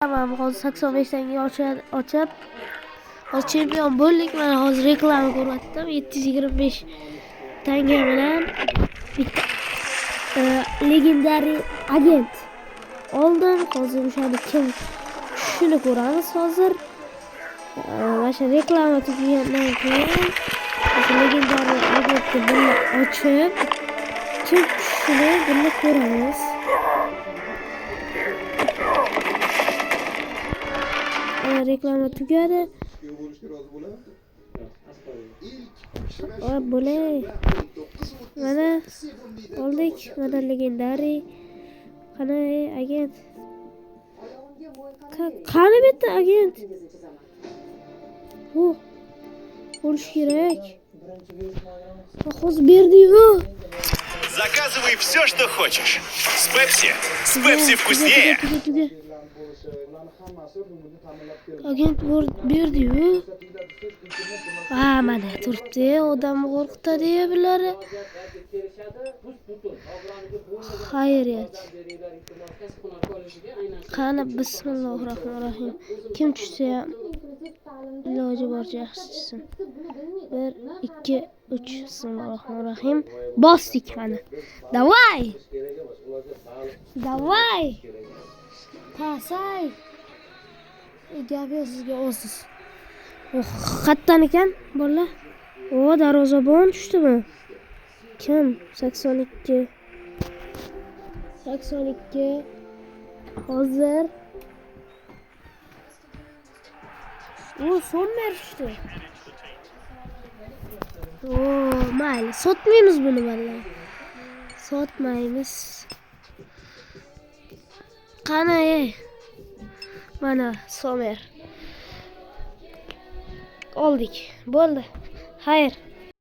Tamam, hozir 85 tanga ochib hozir chempion bo'ldik. Mana hozir reklama ko'ryaptim. 725 tanga bilan bitta legendary agent oldim. Hozir o'shani kim shuni ko'ramiz hozir. Mana shu reklama tugagandan keyin legendary agentni birga ochib kim shuni birga ko'ramiz. Reklama tugadi. Bo'lay. Mana oldik. Mana legendary. Qani agent? Qani bitta agent? Bo'lish kerak. Hozir berdi-yu. Заказывай все, что хочешь. С Пепси. С Пепси вкуснее. Agent berdi-yu. Mana turibdi. Odam qo'rqitadi bular. Xayriyat. Qani bismillahirrohmanirrohim. Kim tushsa ham iloji boricha yaxshi tushsin. 1 2 3 bismillahirrohmanirrohim. Bosdik mana. Davay! Davay! Tasay! Gapga sizga o'siz. Qattan ekan bolalar. Darvozabon tushdimi? Kim? 82. 82. Hozir. So'mer tushdi. Mayli, sotmaymiz buni vallahi. Sotmaymiz. Qani? Mana Somer. Oldik. Bo'ldi. Xayr.